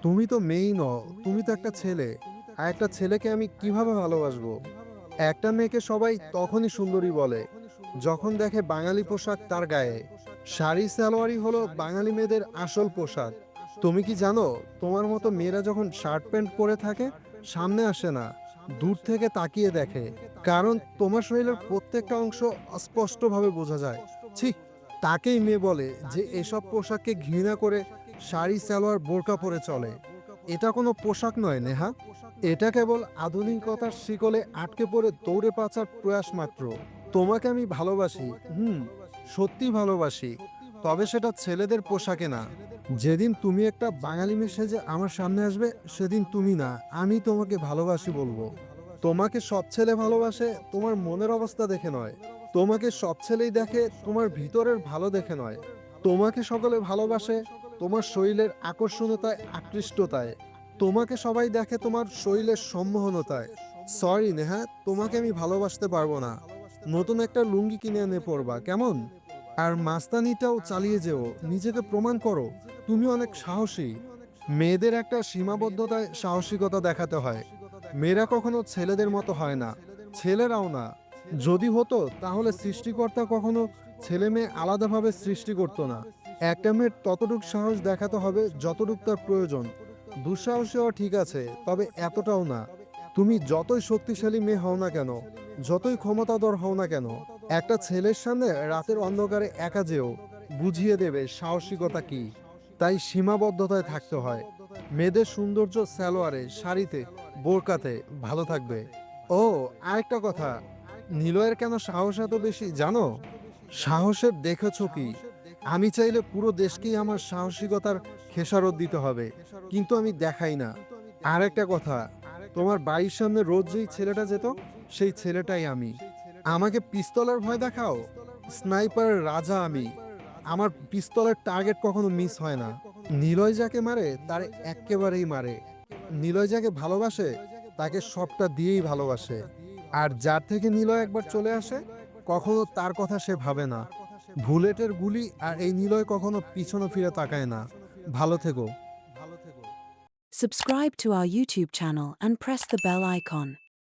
তুমি তো মেয়েই নও, তুমি তো একটা ছেলে। আর একটা ছেলেকে আমি কিভাবে ভালোবাসবো? একটা মেয়েকে সবাই তখনই সুন্দরী বলে যখন দেখে বাঙালি পোশাক তার গায়ে। শাড়ি সালোয়ারই হলো বাঙালি মেয়েদের আসল পোশাক। তুমি কি জানো, তোমার মতো মেয়েরা যখন শার্ট প্যান্ট পরে থাকে সামনে আসে না, দূর থেকে তাকিয়ে দেখে। কারণ তোমার শরীরের প্রত্যেকটা অংশ স্পষ্টভাবে বোঝা যায়। ছি, তাকেই মেয়ে বলে যে এসব পোশাককে ঘৃণা করে শাড়ি সালোয়ার বোরকা পরে চলে। এটা কোনো পোশাক নয় নেহা, এটা কেবল আধুনিকতার শিকলে আটকে পড়ে দৌড়ে বাঁচার প্রয়াস মাত্র। তোমাকে আমি ভালোবাসি, সত্যি ভালোবাসি, তবে সেটা ছেলেদের পোশাকে না। যেদিন তুমি একটা বাঙালি মেয়ে সেজে আমার সামনে আসবে সেদিন তুমি না, আমি তোমাকে ভালোবাসি বলবো। তোমাকে সব ছেলে ভালোবাসে তোমার মনের অবস্থা দেখে নয়, তোমাকে সব ছেলেই দেখে তোমার ভিতরের ভালো দেখে নয়। তোমাকে সকলে ভালোবাসে তোমার শরীরের আকর্ষণীয়তায়, আকৃষ্টতায়। তোমাকে সবাই দেখে তোমার শরীরের সম্মোহনতায়। সরি নেহা, তোমাকে আমি ভালোবাসতে পারবো না। নতুন একটা লুঙ্গি কিনে এনে পরবা কেমন? আর মাস্তানিটাও চালিয়ে যেও, নিজেকে প্রমাণ করো তুমি অনেক সাহসী। মেয়েদের একটা সীমাবদ্ধতায় সাহসিকতা দেখাতে হয়। মেয়েরা কখনো ছেলেদের মতো হয় না, ছেলেরাও না। যদি হতো তাহলে সৃষ্টিকর্তা কখনো ছেলে মেয়ে আলাদাভাবে সৃষ্টি করতো না। একটা মেয়ের ততটুক সাহস দেখাতে হবে যতটুক তার প্রয়োজন। দুঃসাহসী হওয়া ঠিক আছে, তবে এতটাও না। তুমি যতই শক্তিশালী মেয়ে হও না কেন, যতই ক্ষমতাধর হও না কেন, একটা ছেলের সামনে রাতের অন্ধকারে একা যেও, বুঝিয়ে দেবে সাহসিকতা কি। তাই সীমাবদ্ধতায় থাকতে হয়। মেয়েদের সৌন্দর্য সালোয়ারে, শাড়িতে, বোরকাতে ভালো থাকবে। ও, আরেকটা কথা, নিলয়ের কেন সাহস এত বেশি জানো? সাহসের দেখেছ কি? আমি চাইলে পুরো দেশকেই আমার সাহসিকতার খেসারত দিতে হবে, কিন্তু আমি দেখাই না। আর একটা কথা, তোমার বাড়ির সামনে রোজ যেই ছেলেটা যেত সেই ছেলেটাই আমি। আমাকে পিস্তলের ভয় দেখাও, স্নাইপারের রাজা আমি। আমার পিস্তলের টার্গেট কখনো মিস হয় না। নিলয় যাকে মারে তার এক্কেবারেই মারে। নিলয় যাকে ভালোবাসে তাকে সবটা দিয়েই ভালোবাসে। আর যার থেকে নিলয় একবার চলে আসে কখনো তার কথা সে ভাবে না। বুলেটের গুলি আর এই নিলয় কখনো পিছনে ফিরে তাকায় না। ভালো থেকো। Subscribe to our YouTube channel and press the bell icon.